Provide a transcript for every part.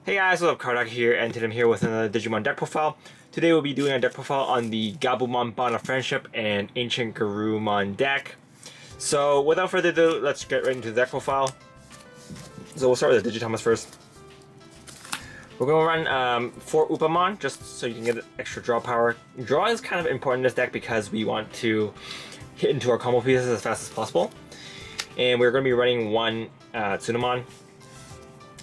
Hey guys, what's up? Kardak here, and today I'm here with another Digimon deck profile. Today we'll be doing a deck profile on the Gabumon Bond of Friendship and Ancient Garurumon deck. So without further ado, let's get right into the deck profile. So we'll start with the Digitomas first. We're going to run 4 Upamon, just so you can get extra draw power. Draw is kind of important in this deck because we want to hit into our combo pieces as fast as possible. And we're going to be running 1 Tsunamon.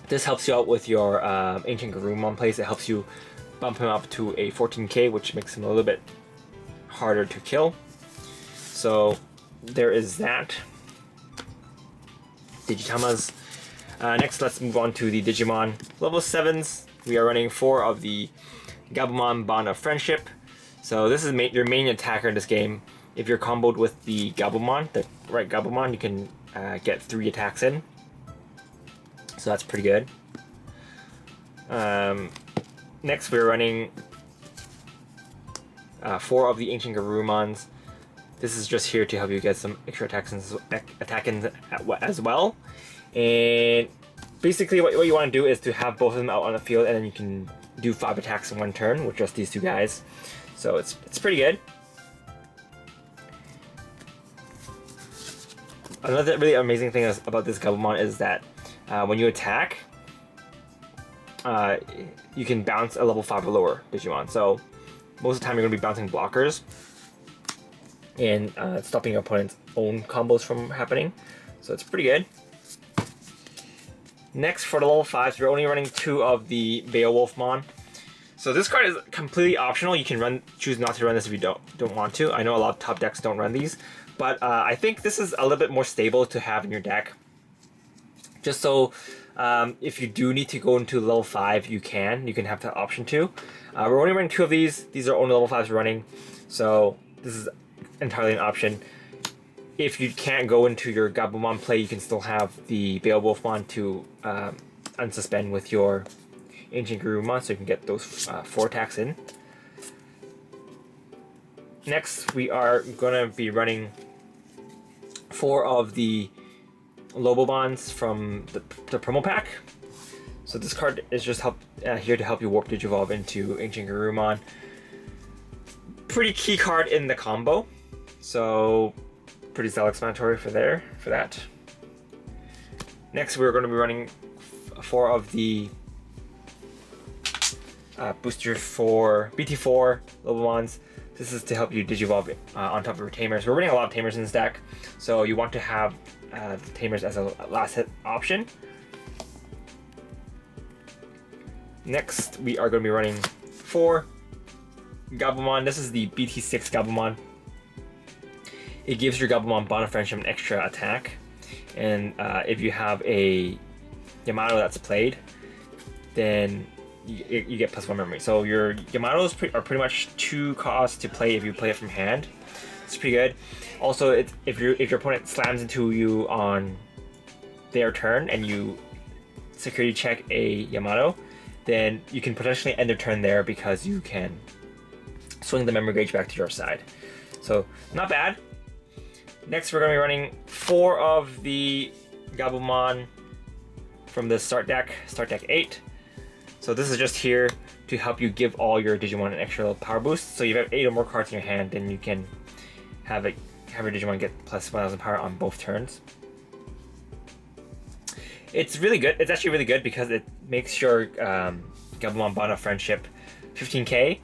This helps you out with your Ancient Garurumon plays. It helps you bump him up to a 14k, which makes him a little bit harder to kill. So there is that. Digitomas. Next, let's move on to the Digimon level 7s. We are running 4 of the Gabumon Bond of Friendship. So this is your main attacker in this game. If you're comboed with the Gabumon, the right Gabumon, you can get 3 attacks in. So that's pretty good. Next, we're running 4 of the Ancient Garurumons. This is just here to help you get some extra attacks as well. And basically what you want to do is to have both of them out on the field, and then you can do 5 attacks in 1 turn with just these 2 guys. So it's pretty good. Another really amazing thing about this Gabumon is that when you attack, you can bounce a level 5 or lower Digimon. So most of the time you're going to be bouncing blockers and stopping your opponent's own combos from happening. So it's pretty good. Next, for the level 5s, we're only running 2 of the Beowulfmon. So this card is completely optional. You can choose not to run this if you don't want to. I know a lot of top decks don't run these, but I think this is a little bit more stable to have in your deck. Just so if you do need to go into level 5, you can have that option too. We're only running 2 of these. These are only level 5s running, so this is entirely an option. If you can't go into your Gabumon play, you can still have the Beowulfmon to unsuspend with your Ancient Garurumon, so you can get those 4 attacks in. Next, we are going to be running 4 of the Lobobons from the promo pack. So this card is just here to help you warp Digivolve into Ancient Garurumon. Pretty key card in the combo, so pretty self-explanatory for that. Next, we're going to be running 4 of the booster for BT4 Lobobons. This is to help you Digivolve on top of your Tamers. We're running a lot of Tamers in this deck, so you want to have the Tamers as a last hit option. Next, we are going to be running 4 Gabumon. This is the BT6 Gabumon. It gives your Gabumon Bond of Friendship an extra attack, and if you have a Yamato that's played, then you get +1 memory. So your Yamatos are pretty much 2 costs to play if you play it from hand. It's pretty good. Also, if your opponent slams into you on their turn and you security check a Yamato, then you can potentially end their turn there because you can swing the memory gauge back to your side. So not bad. Next, we're going to be running 4 of the Gabumon from the start deck 8. So this is just here to help you give all your Digimon an extra little power boost. So you have 8 or more cards in your hand, then you can have your Digimon get +1000 power on both turns. It's really good. It's actually really good because it makes your Gabumon Bond of Friendship 15k.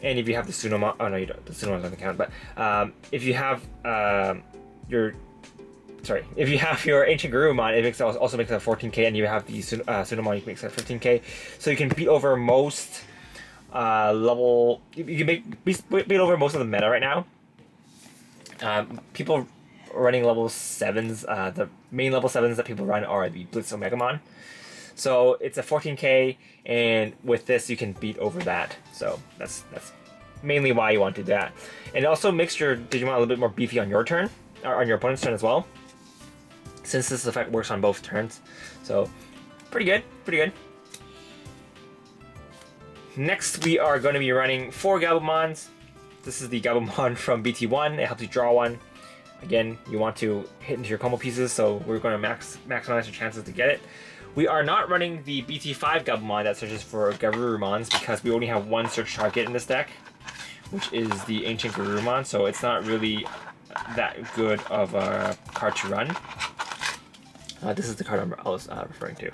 And if you have the Tsunamon, oh no, you don't. The Tsunamon doesn't count. But if you have if you have your Ancient Garurumon, it also makes it a 14k, and you have the Tsunamon, you can make it a 15k. So you can beat over most level. You can beat over most of the meta right now. People running level 7s. The main level 7s that people run are the Blitz Omegamon. So it's a 14k, and with this you can beat over that. So that's mainly why you want to do that. And it also makes your Digimon a little bit more beefy on your turn, or on your opponent's turn as well, since this effect works on both turns. So pretty good. Next, we are going to be running 4 Gabumons. This is the Gabumon from BT1. It helps you draw 1. Again, you want to hit into your combo pieces, so we're going to maximize your chances to get it. We are not running the BT5 Gabumon that searches for Garurumons because we only have one search target in this deck, which is the Ancient Garurumon, so it's not really that good of a card to run. This is the card I was referring to.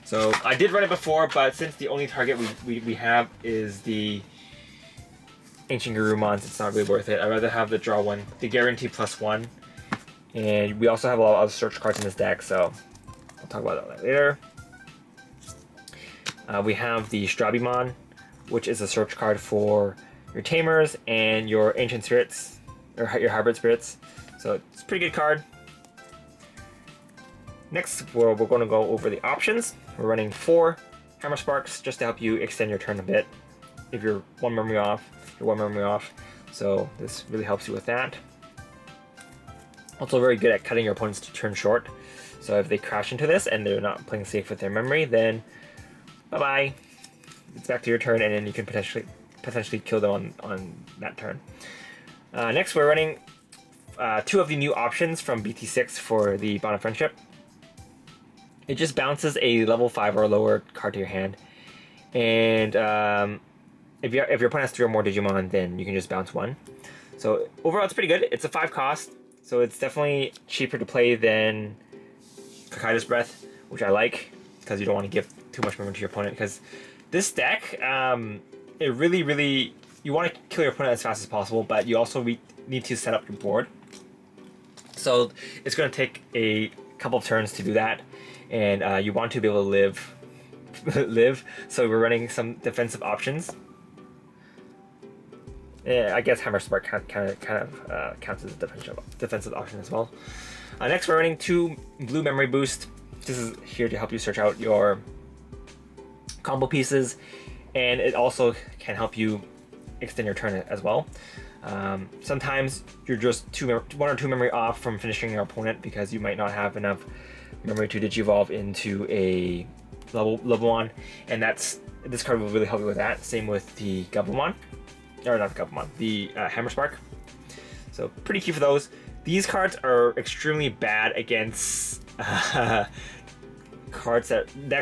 So I did run it before, but since the only target we have is the Ancient Garurumons, it's not really worth it. I'd rather have the draw one, the guarantee +1. And we also have a lot of search cards in this deck, so I'll talk about that later. We have the Strabimon, which is a search card for your Tamers and your Ancient Spirits, or your Hybrid Spirits. So it's a pretty good card. Next, we're going to go over the options. We're running 4 Hammer Sparks just to help you extend your turn a bit. If you're one memory off, you're one memory off. So this really helps you with that. Also very good at cutting your opponent's turn short. So if they crash into this and they're not playing safe with their memory, then bye-bye. It's back to your turn, and then you can potentially kill them on that turn. Next, we're running 2 of the new options from BT6 for the Bond of Friendship. It just bounces a level 5 or lower card to your hand, and if your opponent has 3 or more Digimon, then you can just bounce 1. So overall, it's pretty good. It's a 5 cost, so it's definitely cheaper to play than Kakaida's Breath, which I like because you don't want to give too much memory to your opponent. Because this deck, it really you want to kill your opponent as fast as possible, but you also need to set up your board. So it's going to take a couple of turns to do that. And you want to be able to live. So we're running some defensive options. Yeah, I guess Hammer Spark kind of counts as a defensive option as well. Next, we're running 2 Blue Memory Boost. This is here to help you search out your combo pieces, and it also can help you extend your turn as well. Sometimes you're just 1 or 2 memory off from finishing your opponent because you might not have enough memory to Digivolve into a level 1, and this card will really help you with that. Same with the Gabumon, or not the Gabumon, the Hammer Spark. So pretty key for those. These cards are extremely bad against decks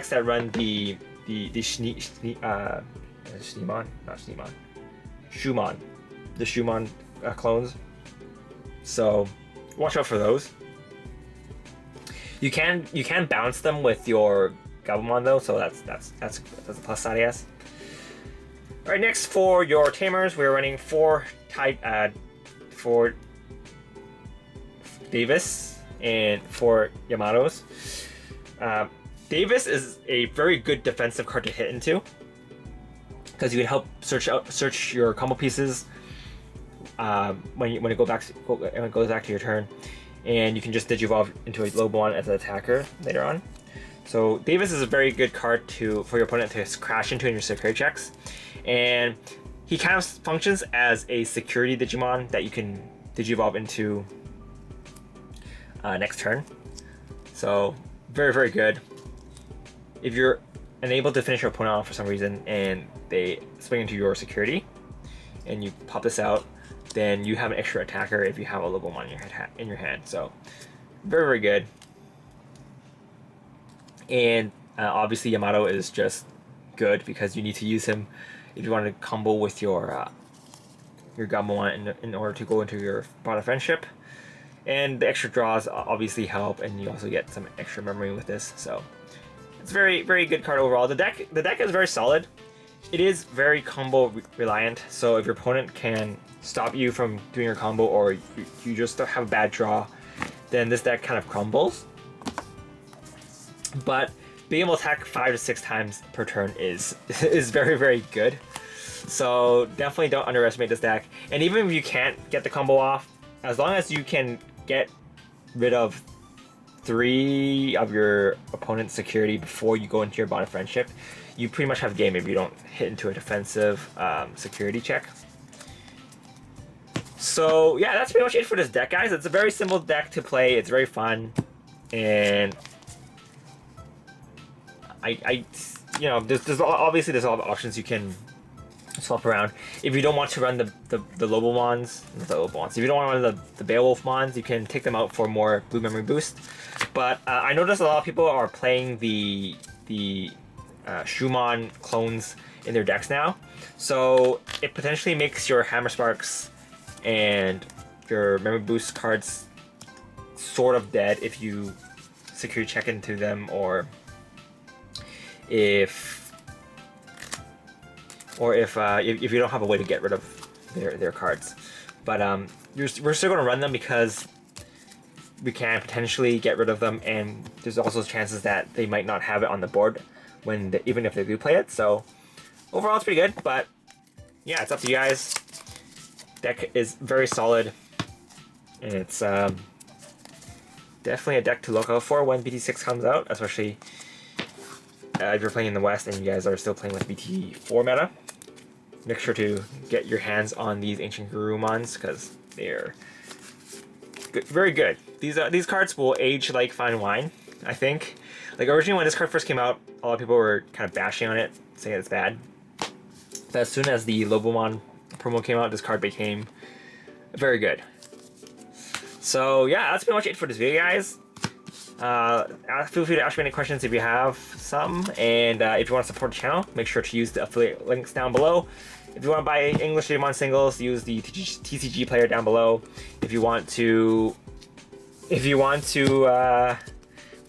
that run the Shumon clones. So watch out for those. You can bounce them with your Gabumon though, so that's a plus side, I guess. All right, next for your Tamers, we're running 4 Davis and 4 Yamatos. Davis is a very good defensive card to hit into because you can help search your combo pieces when it goes back to your turn. And you can just Digivolve into a Lobon as an attacker later on. So Davis is a very good card for your opponent to crash into in your security checks. And he kind of functions as a security Digimon that you can Digivolve into next turn. So very good. If you're unable to finish your opponent off for some reason and they swing into your security and you pop this out, then you have an extra attacker if you have a Lobomon in your hand. So very good. And obviously Yamato is just good because you need to use him if you want to combo with your Gabumon in order to go into your Bond of Friendship. And the extra draws obviously help, and you also get some extra memory with this. So it's very good card overall. The deck is very solid. It is very combo reliant, so if your opponent can stop you from doing your combo, or you just have a bad draw, then this deck kind of crumbles. But being able to attack 5 to 6 times per turn is very good. So definitely don't underestimate this deck. And even if you can't get the combo off, as long as you can get rid of 3 of your opponent's security before you go into your Bond of Friendship, you pretty much have game if you don't hit into a defensive security check. So yeah, that's pretty much it for this deck, guys. It's a very simple deck to play. It's very fun, and there's obviously a lot of options you can swap around. If you don't want to run the Lobomons, not the Lobomons, if you don't want to run the Beowulf Mons, you can take them out for more blue memory boost. But I noticed a lot of people are playing the Shumon clones in their decks now, so it potentially makes your Hammer Sparks and your memory boost cards sort of dead if you security check into them, or if you don't have a way to get rid of their cards. But we're still going to run them because we can potentially get rid of them, and there's also chances that they might not have it on the board even if they do play it. So overall, it's pretty good. But yeah, it's up to you guys. Deck is very solid, and it's definitely a deck to look out for when BT6 comes out, especially if you're playing in the West and you guys are still playing with BT4 meta. Make sure to get your hands on these Ancient Gabumons because they're good, very good. These cards will age like fine wine, I think. Like originally when this card first came out, a lot of people were kind of bashing on it, saying it's bad. But as soon as the Lobomon promo came out, this card became very good. So yeah, that's pretty much it for this video, guys. Feel free to ask me any questions if you have some, and if you want to support the channel, make sure to use the affiliate links down below. If you want to buy English Digimon singles, use the TCG player down below. If you want to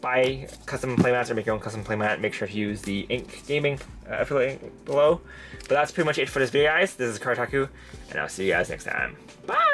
buy custom playmats or make your own custom playmat, make sure to use the Ink Gaming affiliate link below. But that's pretty much it for this video, guys. This is Kartaku, and I'll see you guys next time. Bye!